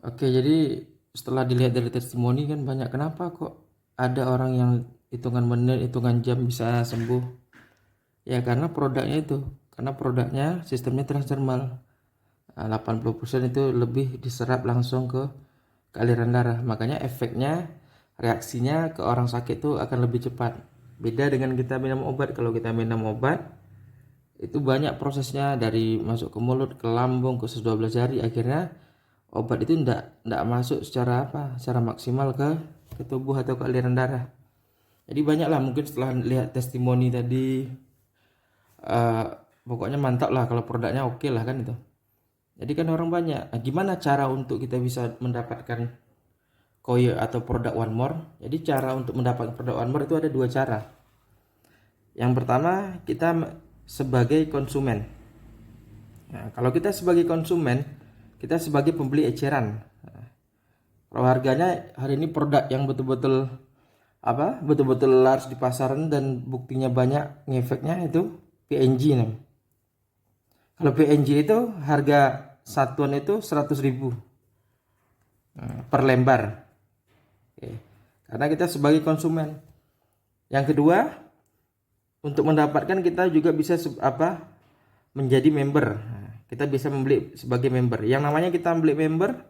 Oke, jadi setelah dilihat dari testimoni kan banyak, kenapa kok ada orang yang hitungan menit, hitungan jam bisa sembuh? Ya karena produknya itu, karena produknya sistemnya transdermal. 80% itu lebih diserap langsung ke aliran darah. Makanya efeknya, reaksinya ke orang sakit itu akan lebih cepat. Beda dengan kita minum obat. Kalau kita minum obat itu banyak prosesnya, dari masuk ke mulut, ke lambung, ke usus 12 jari, akhirnya obat itu ndak masuk secara secara maksimal ke tubuh atau ke aliran darah. Jadi banyak lah, mungkin setelah lihat testimoni tadi, eh, pokoknya mantap lah kalau produknya oke lah kan itu. Jadi kan orang banyak. Nah, gimana cara untuk kita bisa mendapatkan koyo atau produk One More? Jadi cara untuk mendapatkan produk One More itu ada dua cara. Yang pertama, kita sebagai konsumen. Nah, kalau kita sebagai konsumen, kita sebagai pembeli eceran. Nah, kalau harganya hari ini produk yang betul-betul betul-betul laris di pasaran dan buktinya banyak ngefeknya, itu PNG nih. Kalau PNG itu harga satuan itu 100.000 per lembar. Oke. Karena kita sebagai konsumen. Yang kedua, untuk mendapatkan kita juga bisa menjadi member. Nah, kita bisa membeli sebagai member. Yang namanya kita membeli member,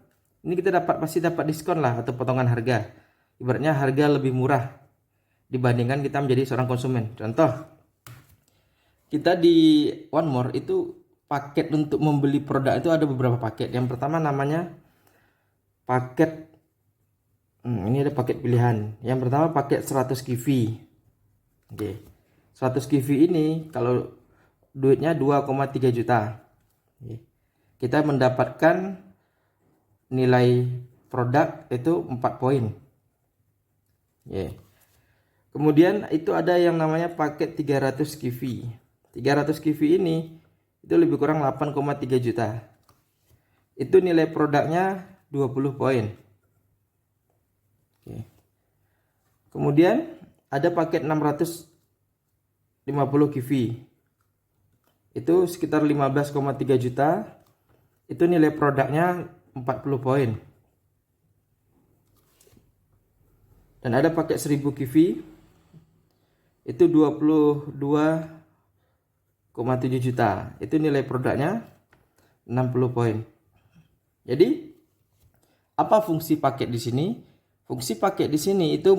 ini kita pasti dapat diskon lah atau potongan harga. Ibaratnya harga lebih murah dibandingkan kita menjadi seorang konsumen. Contoh, kita di One More itu paket untuk membeli produk itu ada beberapa paket. Yang pertama namanya paket, ini ada paket pilihan. Yang pertama paket 100 kivi. Oke. 100 kivi ini kalau duitnya 2,3 juta. Oke. Kita mendapatkan nilai produk itu 4 poin. Oke. Kemudian itu ada yang namanya paket 300 kivi. 300 kivi ini itu lebih kurang 8,3 juta. Itu nilai produknya 20 poin. Oke. Kemudian ada paket 650 kivi. Itu sekitar 15,3 juta. Itu nilai produknya 40 poin. Dan ada paket 1000 kivi. Itu 22,7 juta. Itu nilai produknya 60 poin. Jadi apa fungsi paket di sini? Fungsi paket di sini itu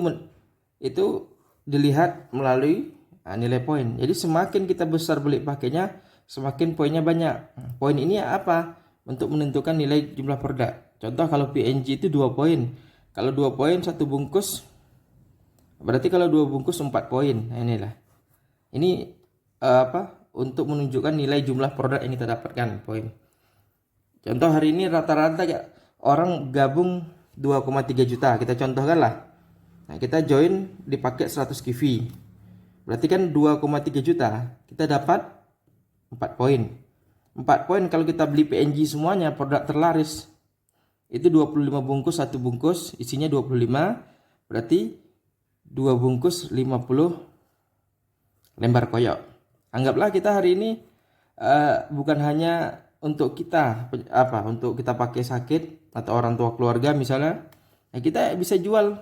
dilihat melalui nilai poin. Jadi semakin kita besar beli paketnya, semakin poinnya banyak. Poin ini apa? Untuk menentukan nilai jumlah produk. Contoh kalau PNG itu 2 poin. Kalau 2 poin satu bungkus, berarti kalau 2 bungkus 4 poin. Nah, inilah. Ini untuk menunjukkan nilai jumlah produk yang kita dapatkan, poin. Contoh hari ini rata-rata orang gabung 2,3 juta. Kita contohkan lah. Nah, kita join di paket 100 kivi. Berarti kan 2,3 juta. Kita dapat 4 poin. 4 poin kalau kita beli PNG semuanya, produk terlaris. Itu 25 bungkus, satu bungkus isinya 25. Berarti 2 bungkus 50 lembar koyok. Anggaplah kita hari ini bukan hanya untuk kita untuk kita pakai sakit atau orang tua keluarga misalnya, kita bisa jual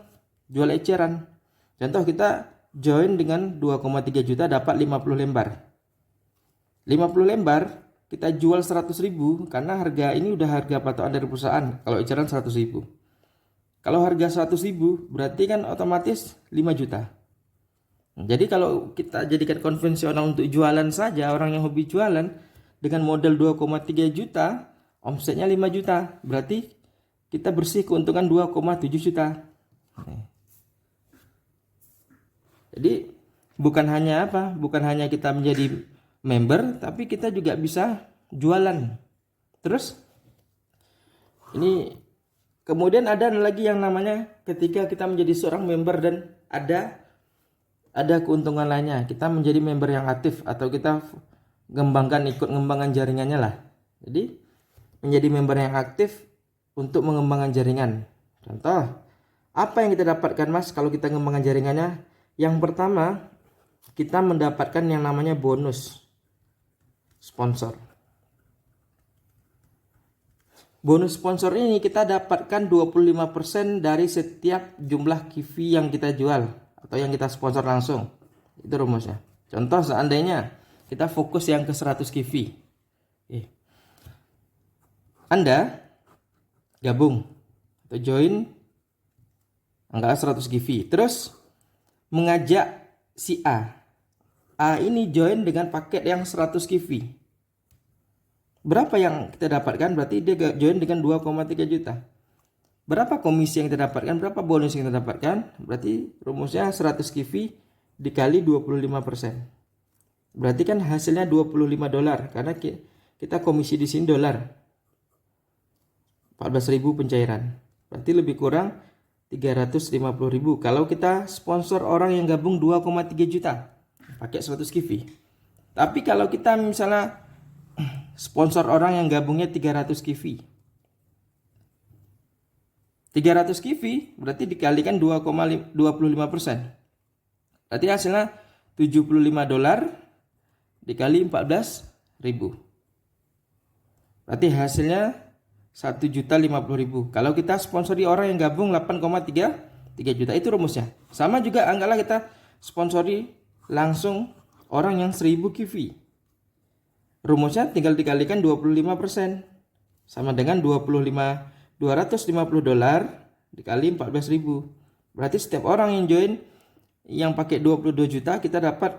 eceran. Contoh kita join dengan 2,3 juta dapat 50 lembar. 50 lembar kita jual 100.000 karena harga ini udah harga patokan dari perusahaan. Kalau eceran 100.000. Kalau harga 100.000 berarti kan otomatis 5 juta. Jadi kalau kita jadikan konvensional untuk jualan saja, orang yang hobi jualan dengan modal 2,3 juta, omsetnya 5 juta. Berarti kita bersih keuntungan 2,7 juta. Jadi bukan hanya kita menjadi member, tapi kita juga bisa jualan. Terus ini kemudian ada lagi yang namanya ketika kita menjadi seorang member dan ada keuntungan lainnya. Kita menjadi member yang aktif atau kita ikut mengembangkan jaringannya lah. Jadi menjadi member yang aktif untuk mengembangkan jaringan. Contoh, apa yang kita dapatkan Mas kalau kita mengembangkan jaringannya? Yang pertama, kita mendapatkan yang namanya bonus sponsor. Bonus sponsor ini kita dapatkan 25% dari setiap jumlah kivi yang kita jual atau yang kita sponsor langsung. Itu rumusnya. Contoh seandainya kita fokus yang ke 100 kivi. Anda gabung atau join angka 100 kivi. Terus mengajak si A. A ini join dengan paket yang 100 kivi. Berapa yang kita dapatkan? Berarti dia join dengan 2,3 juta. Berapa komisi yang kita dapatkan? Berapa bonus yang kita dapatkan? Berarti rumusnya 100 kivi dikali 25%. Berarti kan hasilnya 25 dolar. Karena kita komisi di sini dolar. 14.000 pencairan. Berarti lebih kurang 350.000. Kalau kita sponsor orang yang gabung 2,3 juta. Pakai 100 kivi. Tapi kalau kita misalnya sponsor orang yang gabungnya 300 kivi. 300 kivi berarti dikalikan 2,25%. Berarti hasilnya 75 dolar dikali 14.000. Berarti hasilnya 1.050.000. Kalau kita sponsori orang yang gabung 8,3 juta, itu rumusnya. Sama juga anggaplah kita sponsori langsung orang yang 1.000 kivi. Rumusnya tinggal dikalikan 25%. Sama dengan 250 dolar dikali 14.000. Berarti setiap orang yang join yang pakai 22 juta kita dapat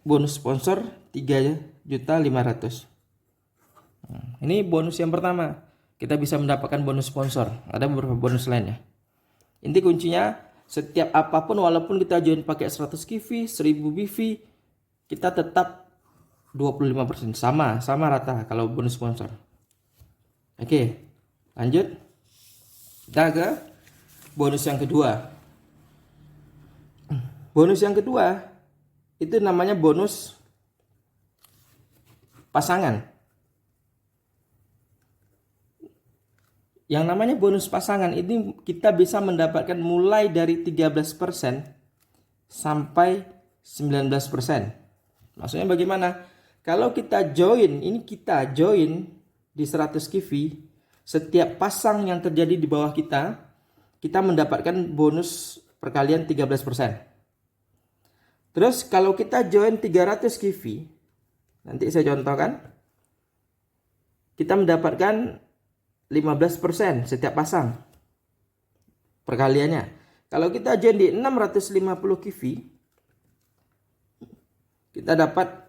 bonus sponsor 3.500.000. Ini bonus yang pertama. Kita bisa mendapatkan bonus sponsor. Ada beberapa bonus lainnya. Inti kuncinya setiap apapun walaupun kita join pakai 100 kivi, 1000 BV, kita tetap 25%, sama rata kalau bonus sponsor. Oke, lanjut. Kita ke bonus yang kedua. Bonus yang kedua itu namanya bonus pasangan. Yang namanya bonus pasangan ini kita bisa mendapatkan mulai dari 13% sampai 19%. Maksudnya bagaimana? Kalau kita join di 100 kivi, setiap pasang yang terjadi di bawah kita mendapatkan bonus perkalian 13%. Terus kalau kita join 300 kivi, nanti saya contohkan, kita mendapatkan 15% setiap pasang perkaliannya. Kalau kita join di 650 kivi, kita dapat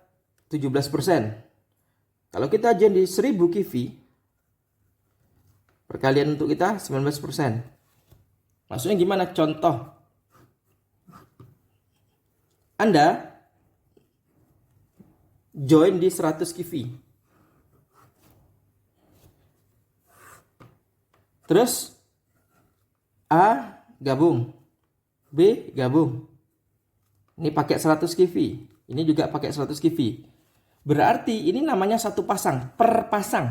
17%. Kalau kita join di 1000 kivi, perkalian untuk kita 19%. Maksudnya gimana? Contoh, Anda join di 100 kivi. Terus A gabung, B gabung. Ini pakai 100 kivi, ini juga pakai 100 kivi. Berarti ini namanya satu pasang, per pasang.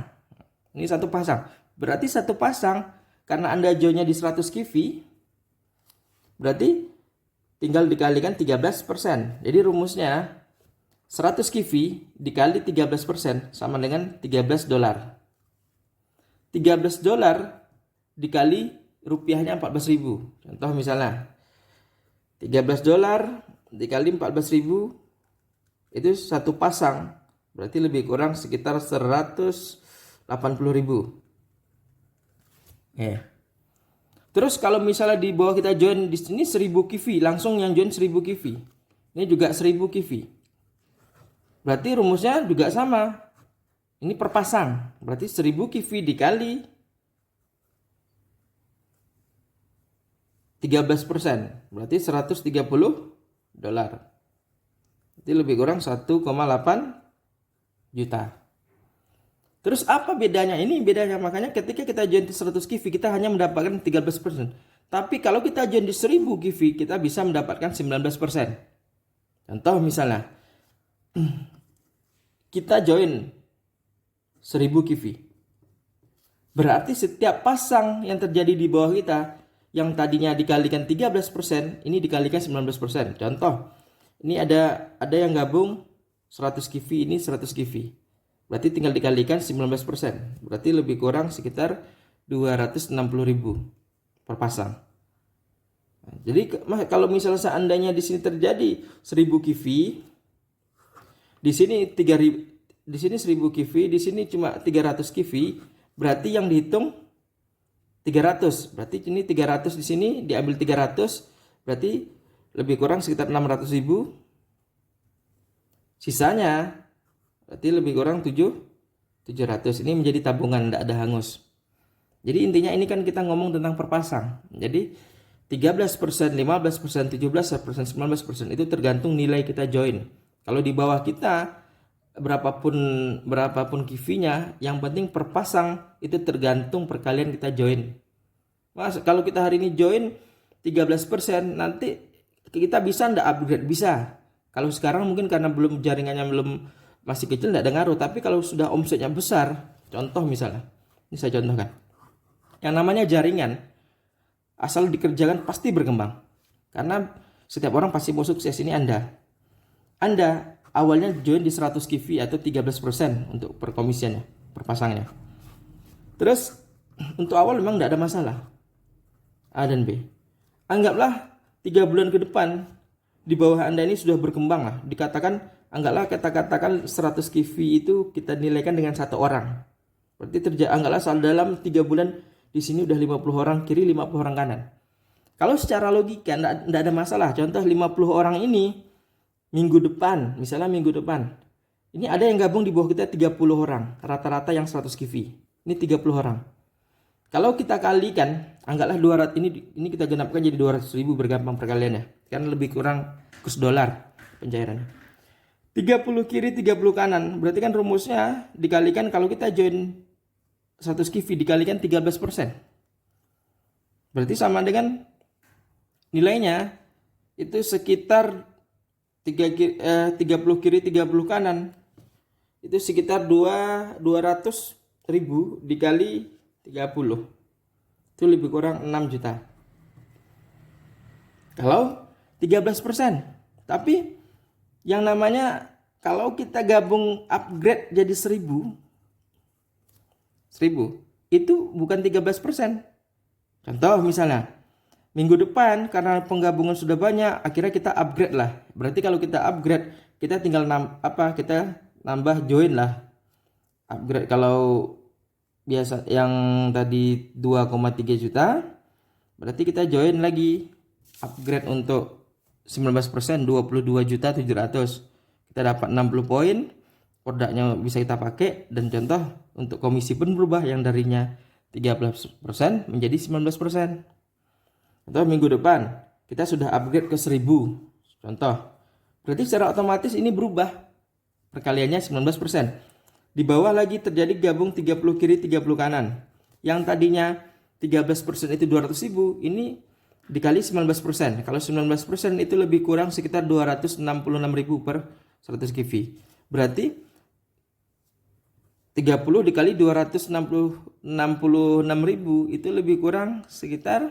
Ini satu pasang. Berarti satu pasang, karena Anda joinnya di 100 kivi, berarti tinggal dikalikan 13%. Jadi rumusnya 100 kivi dikali 13% sama dengan 13 dolar. 13 dolar dikali rupiahnya 14.000. Contoh misalnya 13 dolar dikali 14.000 itu satu pasang. Berarti lebih kurang sekitar 180.000. Terus kalau misalnya di bawah kita join di sini 1000 kivi, langsung yang join 1000 kivi. Ini juga 1000 kivi. Berarti rumusnya juga sama. Ini per pasang. Berarti 1000 kivi dikali 13%. Berarti 130 dolar. Berarti lebih kurang 1,8 juta. Terus apa bedanya? Ini bedanya, makanya ketika kita join di 100 kivi kita hanya mendapatkan 13%. Tapi kalau kita join di 1000 kivi kita bisa mendapatkan 19%. Contoh misalnya kita join 1000 kivi. Berarti setiap pasang yang terjadi di bawah kita yang tadinya dikalikan 13%, ini dikalikan 19%. Contoh, ini ada yang gabung 100 kivi, ini 100 kivi. Berarti tinggal dikalikan 19%. Berarti lebih kurang sekitar 260.000 per pasang. Nah, jadi kalau misalnya seandainya di sini terjadi 1000 kV, di sini 3000, di sini 1000 kV, di sini cuma 300 kV, berarti yang dihitung 300. Berarti ini 300 di sini diambil 300, berarti lebih kurang sekitar 600.000. Sisanya berarti lebih kurang 700. Ini menjadi tabungan, tidak ada hangus. Jadi intinya ini kan kita ngomong tentang per pasang. Jadi 13%, 15%, 17%, 19% itu tergantung nilai kita join. Kalau di bawah kita berapapun kV-nya, yang penting per pasang itu tergantung perkalian kita join. Mas, kalau kita hari ini join 13%, nanti kita bisa ndak upgrade? Bisa. Kalau sekarang mungkin karena jaringannya masih kecil ndak ada ngaruh, tapi kalau sudah omsetnya besar, contoh misalnya, ini saya contohkan. Yang namanya jaringan, asal dikerjakan pasti berkembang. Karena setiap orang pasti mau sukses. Ini Anda awalnya join di 100 kV atau 13% untuk perkomisiannya, per pasangnya. Terus untuk awal memang tidak ada masalah. A dan B. Anggaplah 3 bulan ke depan di bawah Anda ini sudah berkembang lah. Anggaplah kita katakan 100 kV itu kita nilaikan dengan 1 orang. Berarti anggaplah dalam 3 bulan di sini udah 50 orang kiri, 50 orang kanan. Kalau secara logika tidak ada masalah. Contoh 50 orang ini minggu depan, misalnya minggu depan, ini ada yang gabung di bawah kita 30 orang, rata-rata yang 100 kV. Ini 30 orang. Kalau kita kalikan, anggaplah 200, ini kita genapkan jadi 200.000 bergampang perkaliannya. Kan lebih kurang kurs dolar pencairannya. 30 kiri, 30 kanan. Berarti kan rumusnya dikalikan kalau kita join 100 kV dikalikan 13%. Berarti sama dengan nilainya itu sekitar 30 kiri 30 kanan. Itu sekitar 200.000 dikali 30. Itu lebih kurang 6 juta. Kalau 13%. Tapi yang namanya kalau kita gabung upgrade jadi 1000 itu bukan 13%. Contoh misalnya minggu depan karena penggabungan sudah banyak, akhirnya kita upgrade lah. Berarti kalau kita upgrade, kita tinggal kita nambah join lah. Upgrade kalau biasa yang tadi 2,3 juta, berarti kita join lagi upgrade untuk 19%, 22.700.000. Kita dapat 60 poin. Produknya bisa kita pakai, dan contoh untuk komisi pun berubah yang darinya 13% menjadi 19%. Atau minggu depan kita sudah upgrade ke 1000. Contoh. Berarti secara otomatis ini berubah. Perkaliannya 19%. Di bawah lagi terjadi gabung 30 kiri 30 kanan. Yang tadinya 13% itu 200.000, ini dikali 19%. Kalau 19% itu lebih kurang sekitar 266.000 per 100 kV. Berarti 30 dikali 266.000 itu lebih kurang sekitar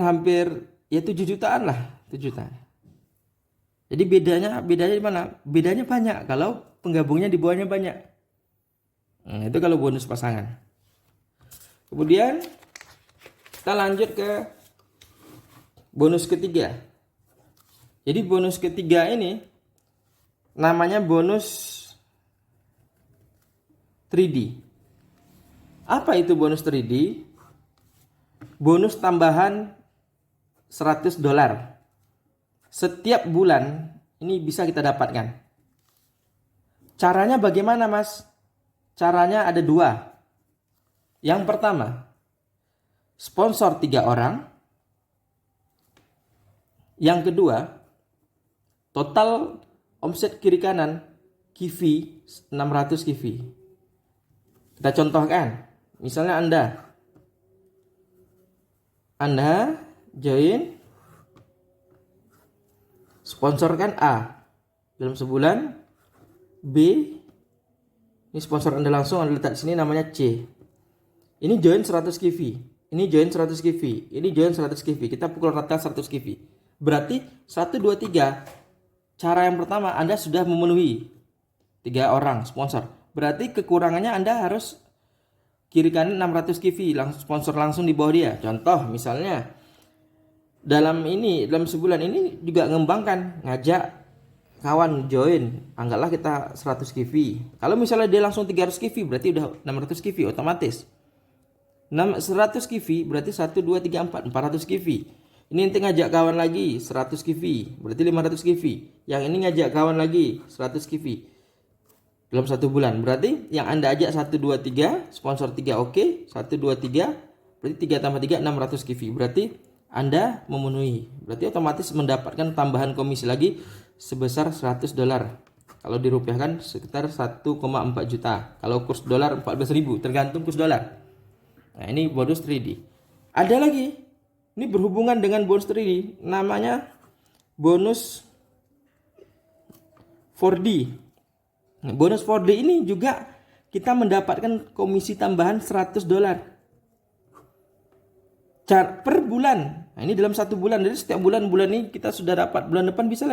hampir ya 7 jutaan lah, 7 juta. Jadi bedanya di mana? Bedanya banyak kalau penggabungnya di bawahnya banyak. Nah, itu kalau bonus pasangan. Kemudian kita lanjut ke bonus ketiga. Jadi bonus ketiga ini namanya bonus 3D. Apa itu bonus 3D? Bonus tambahan $100. Setiap bulan ini bisa kita dapatkan. Caranya bagaimana, Mas? Caranya ada 2. Yang pertama, sponsor 3 orang. Yang kedua, total omset kiri kanan kV 600 kV. Kita contohkan, misalnya Anda join sponsorkan A dalam sebulan, B ini sponsor Anda langsung, Anda letak di sini namanya C. Ini join 100 kV, ini join 100 kV, ini join 100 kV. Kita pukul rata 100 kV. Berarti 1 2 3 cara yang pertama Anda sudah memenuhi 3 orang sponsor. Berarti kekurangannya Anda harus kiri kanan 600 kV sponsor langsung di bawah dia. Contoh misalnya dalam sebulan ini juga ngembangkan, ngajak kawan join, anggaplah kita 100 kV. Kalau misalnya dia langsung 300 kV berarti udah 600 kV otomatis. 100 kV berarti 1 2 3 4 400 kV. Ini nanti ngajak kawan lagi 100 kV berarti 500 kV. Yang ini ngajak kawan lagi 100 kV dalam 1 bulan. Berarti yang Anda ajak 1 2 3, sponsor 3 oke, 1 2 3 berarti 3 tambah 3 600 kV. Berarti Anda memenuhi. Berarti otomatis mendapatkan tambahan komisi lagi sebesar $100. Kalau dirupiahkan sekitar 1,4 juta. Kalau kurs dolar 14.000 tergantung kurs dolar. Nah, ini bonus 3D. Ada lagi. Ini berhubungan dengan bonus 3D, namanya bonus 4D. Nah, bonus 4D ini juga kita mendapatkan komisi tambahan $100 per bulan. Nah, ini dalam 1 bulan. Jadi setiap bulan ini kita sudah dapat. Bulan depan bisa.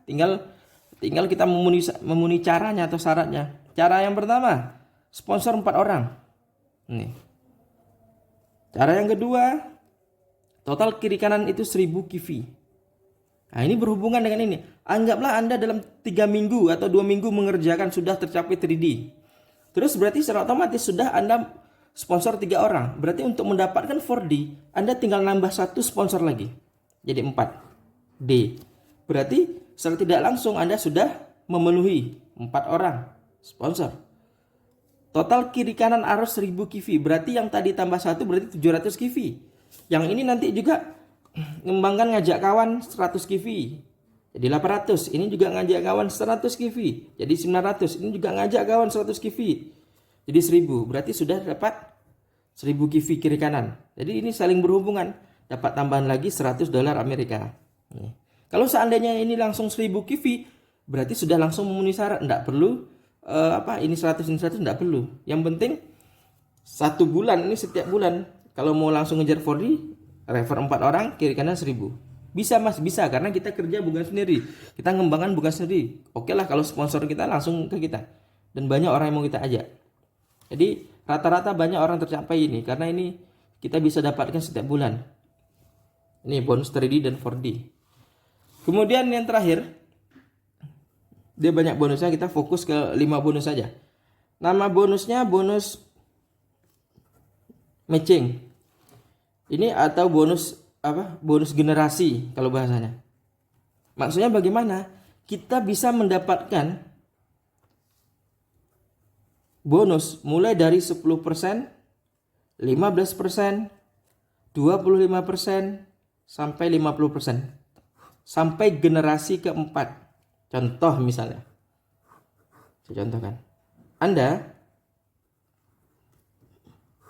Tinggal kita memenuhi caranya atau syaratnya. Cara yang pertama, sponsor 4 orang. Nih. Cara yang kedua, total kiri kanan itu 1000 kV. Nah, ini berhubungan dengan ini. Anggaplah Anda dalam 3 minggu atau 2 minggu mengerjakan sudah tercapai 3D. Terus berarti secara otomatis sudah Anda sponsor 3 orang. Berarti untuk mendapatkan 4D, Anda tinggal nambah 1 sponsor lagi. Jadi 4D. Berarti secara tidak langsung Anda sudah memenuhi 4 orang sponsor. Total kiri kanan arus 1000 kV. Berarti yang tadi tambah 1 berarti 700 kV. Yang ini nanti juga ngembangkan ngajak kawan 100 kV. Jadi 800. Ini juga ngajak kawan 100 kV. Jadi 900. Ini juga ngajak kawan 100 kV. Jadi 1000. Berarti sudah dapat 1000 kV kiri kanan. Jadi ini saling berhubungan. Dapat tambahan lagi $100 Amerika. Nih. Kalau seandainya ini langsung 1000 kV, berarti sudah langsung memenuhi syarat. Tidak perlu ini 100 tidak perlu. Yang penting 1 bulan ini setiap bulan. Kalau mau langsung ngejar 4D, refer 4 orang, kiri kanan 1000. Bisa Mas, bisa karena kita kerja bukan sendiri. Kita ngembangkan bukan sendiri. Oke lah kalau sponsor kita langsung ke kita. Dan banyak orang yang mau kita ajak. Jadi rata-rata banyak orang tercapai ini karena ini kita bisa dapatkan setiap bulan. Ini bonus 3D dan 4D. Kemudian yang terakhir, dia banyak bonusnya, kita fokus ke 5 bonus saja. Nama bonusnya bonus matching. Ini atau bonus bonus generasi kalau bahasanya. Maksudnya bagaimana? Kita bisa mendapatkan bonus mulai dari 10%, 15%, 25%, sampai 50%. Sampai generasi keempat. Contoh misalnya. Saya contohkan. Anda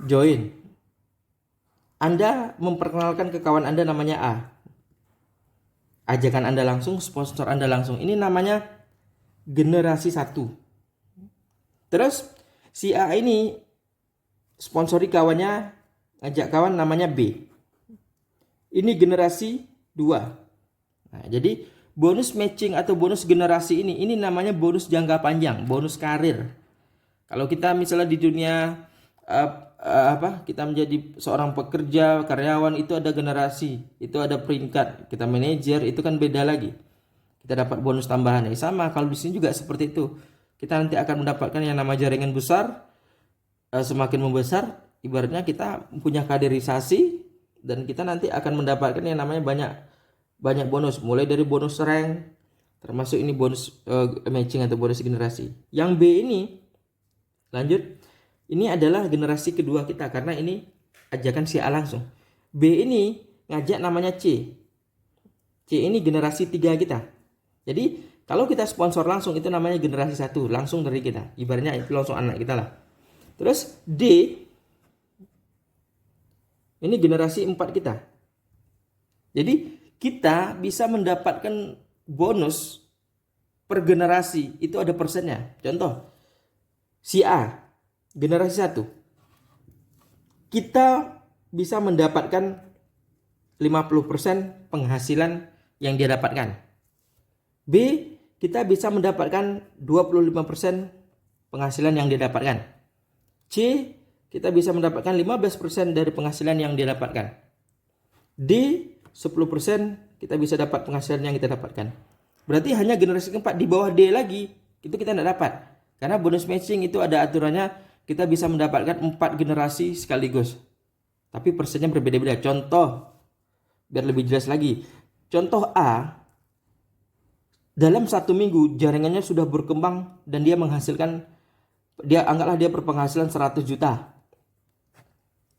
join. Anda memperkenalkan ke kawan Anda namanya A. Ajakan Anda langsung, sponsor Anda langsung. Ini namanya generasi 1. Terus si A ini sponsori kawannya, ajak kawan namanya B. Ini generasi 2. Nah, jadi bonus matching atau bonus generasi ini namanya bonus jangka panjang, bonus karir. Kalau kita misalnya di dunia kita menjadi seorang pekerja, karyawan, itu ada generasi, itu ada peringkat. Kita manajer, itu kan beda lagi. Kita dapat bonus tambahan. Sama kalau di sini juga seperti itu. Kita nanti akan mendapatkan yang nama jaringan besar. Semakin membesar, ibaratnya kita punya kaderisasi dan kita nanti akan mendapatkan yang namanya banyak bonus, mulai dari bonus rank, termasuk ini bonus matching atau bonus generasi. Yang B ini lanjut, ini adalah generasi kedua kita karena ini ajakan si A langsung. B ini ngajak namanya C. C ini generasi 3 kita. Jadi kalau kita sponsor langsung itu namanya generasi 1, langsung dari kita. Ibaratnya itu langsung anak kita lah. Terus D ini generasi 4 kita. Jadi kita bisa mendapatkan bonus per generasi, itu ada persennya. Contoh, si A, generasi 1. Kita bisa mendapatkan 50% penghasilan yang dia dapatkan. B, kita bisa mendapatkan 25% penghasilan yang didapatkan. C, kita bisa mendapatkan 15% dari penghasilan yang didapatkan. D, 10% kita bisa dapat penghasilan yang kita dapatkan. Berarti hanya generasi keempat, di bawah D lagi itu kita tidak dapat. Karena bonus matching itu ada aturannya, kita bisa mendapatkan 4 generasi sekaligus. Tapi persennya berbeda-beda. Contoh, biar lebih jelas lagi. Contoh A, dalam 1 minggu jaringannya sudah berkembang dan dia menghasilkan, anggaplah dia berpenghasilan 100 juta.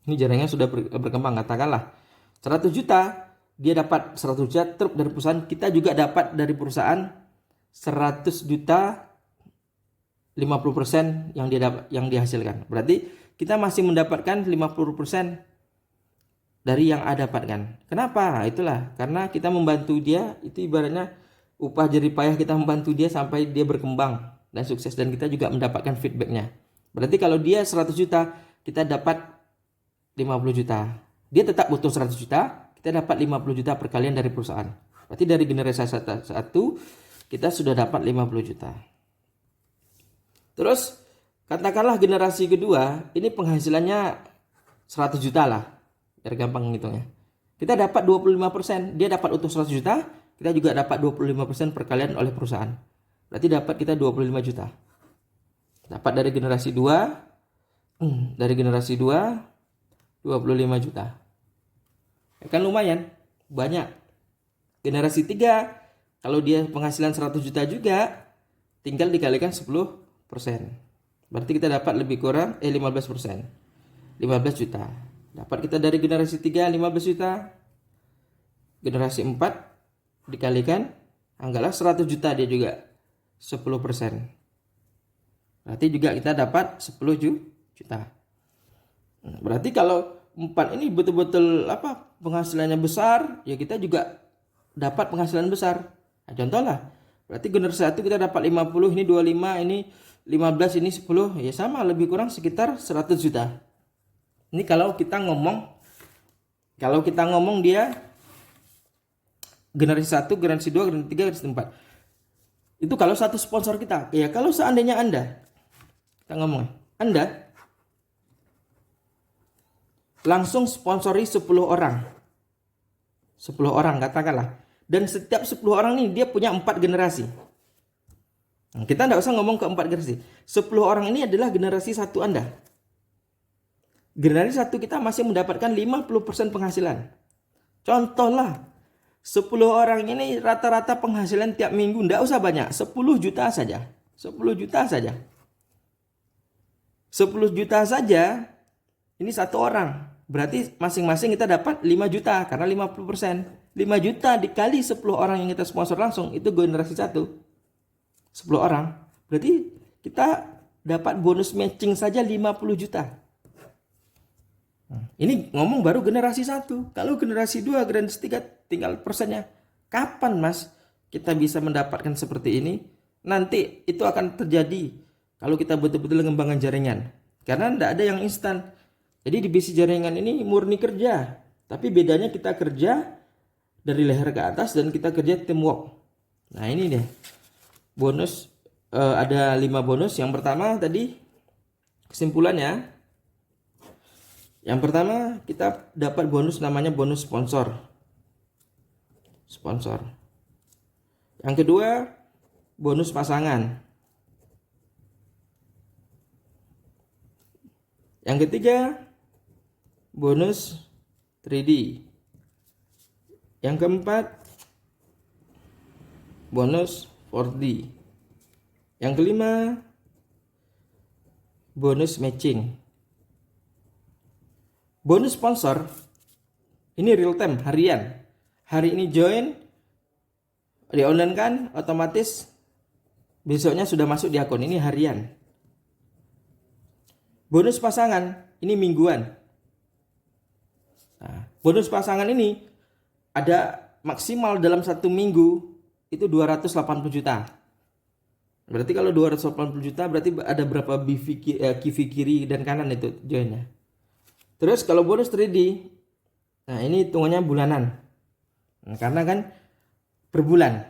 Ini jaringannya sudah berkembang, katakanlah 100 juta, dia dapat 100 juta truk dari perusahaan, kita juga dapat dari perusahaan 100 juta 50% yang dihasilkan. Berarti kita masih mendapatkan 50% dari yang A dapatkan. Kenapa? Itulah karena kita membantu dia, itu ibaratnya upah jerih payah kita membantu dia sampai dia berkembang dan sukses, dan kita juga mendapatkan feedbacknya. Berarti kalau dia 100 juta, kita dapat 50 juta. Dia tetap butuh 100 juta, kita dapat 50 juta perkalian dari perusahaan. Berarti dari generasi 1 kita sudah dapat 50 juta. Terus katakanlah generasi kedua, ini penghasilannya 100 juta lah, biar gampang ngitungnya. Kita dapat 25%, dia dapat utuh 100 juta, kita juga dapat 25% perkalian oleh perusahaan. Berarti dapat kita 25 juta. Dapat dari generasi 2, dari generasi 2 25 juta. Ya kan lumayan, banyak. Generasi 3, kalau dia penghasilan 100 juta juga, tinggal dikalikan 10%. Berarti kita dapat lebih kurang 15%. 15 juta. Dapat kita dari generasi 3 15 juta. Generasi 4 dikalikan, anggaplah 100 juta dia juga, 10%. Berarti juga kita dapat 10 juta. Berarti kalau 4 ini betul-betul penghasilannya besar, ya kita juga dapat penghasilan besar. Nah, contohlah, berarti generasi 1 kita dapat 50, ini 25, ini 15, ini 10, ya sama, lebih kurang sekitar 100 juta. Ini kalau kita ngomong dia generasi 1, generasi 2, generasi 3, generasi 4. Itu kalau satu sponsor kita. Ya kalau seandainya kita ngomong, Anda langsung sponsori 10 orang. 10 orang katakanlah. Dan setiap 10 orang ini dia punya 4 generasi. Nah, kita tidak usah ngomong ke 4 generasi. 10 orang ini adalah generasi 1 Anda. Generasi 1 kita masih mendapatkan 50% penghasilan. Contohlah, 10 orang ini rata-rata penghasilan tiap minggu tidak usah banyak, 10 juta saja. 10 juta saja. 10 juta saja, ini 1 orang. Berarti masing-masing kita dapat 5 juta karena 50%. 5 juta dikali 10 orang yang kita sponsor langsung, itu generasi 1. 10 orang. Berarti kita dapat bonus matching saja 50 juta. Ini ngomong baru generasi 1. Kalau generasi 2, generasi 3 tinggal persennya. Kapan Mas kita bisa mendapatkan seperti ini? Nanti itu akan terjadi kalau kita betul-betul mengembangkan jaringan. Karena tidak ada yang instan. Jadi di bisnis jaringan ini murni kerja. Tapi bedanya kita kerja dari leher ke atas dan kita kerja teamwork. Nah ini deh. Bonus, ada 5 bonus. Yang pertama tadi kesimpulannya. Yang pertama kita dapat bonus namanya bonus sponsor. Yang kedua bonus pasangan. Yang ketiga bonus 3D. Yang keempat bonus 4D. Yang kelima bonus matching. Bonus sponsor ini real time, harian. Hari ini join, di online kan, otomatis besoknya sudah masuk di akun. Ini harian. Bonus pasangan ini mingguan. Nah, bonus pasangan ini ada maksimal dalam 1 minggu itu 280 juta. Berarti kalau 280 juta berarti ada berapa kiri kiri dan kanan itu joinnya. Terus kalau bonus 3D, nah ini hitungannya bulanan. Nah, karena kan per bulan.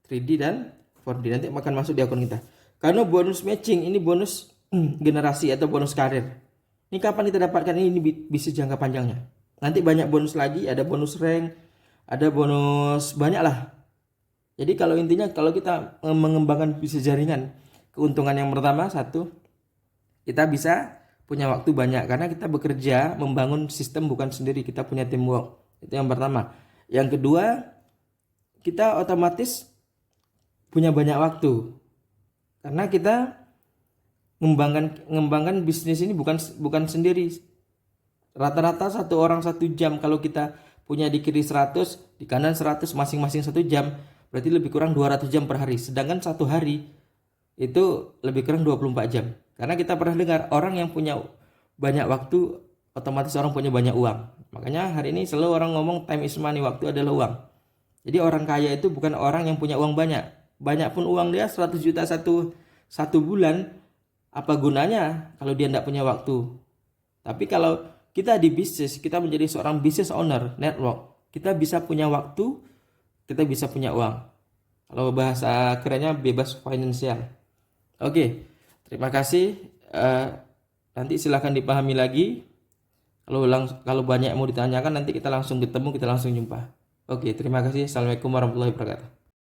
3D dan 4D nanti akan masuk di akun kita. Karena bonus matching ini bonus generasi atau bonus karir. Ini kapan kita dapatkan ini bisa jangka panjangnya. Nanti banyak bonus lagi, ada bonus rank, ada bonus banyak lah. Jadi kalau intinya kalau kita mengembangkan bisnis jaringan, keuntungan yang pertama satu, kita bisa punya waktu banyak karena kita bekerja membangun sistem bukan sendiri, kita punya teamwork. Itu yang pertama. Yang kedua, kita otomatis punya banyak waktu karena kita mengembangkan bisnis ini bukan sendiri. Rata-rata satu orang 1 jam, kalau kita punya di kiri 100, di kanan 100, masing-masing 1 jam, berarti lebih kurang 200 jam per hari. Sedangkan satu hari itu lebih kurang 24 jam. Karena kita pernah dengar orang yang punya banyak waktu otomatis orang punya banyak uang. Makanya hari ini selalu orang ngomong time is money, waktu adalah uang. Jadi orang kaya itu bukan orang yang punya uang banyak. Banyak pun uang dia 100 juta satu bulan, apa gunanya kalau dia tidak punya waktu. Tapi kalau kita di bisnis, kita menjadi seorang business owner, network, kita bisa punya waktu, kita bisa punya uang. Kalau bahasa kerennya bebas finansial. Oke, terima kasih. Nanti silahkan dipahami lagi. Kalau banyak yang mau ditanyakan nanti kita langsung ketemu, kita langsung jumpa. Oke, terima kasih. Assalamualaikum warahmatullahi wabarakatuh.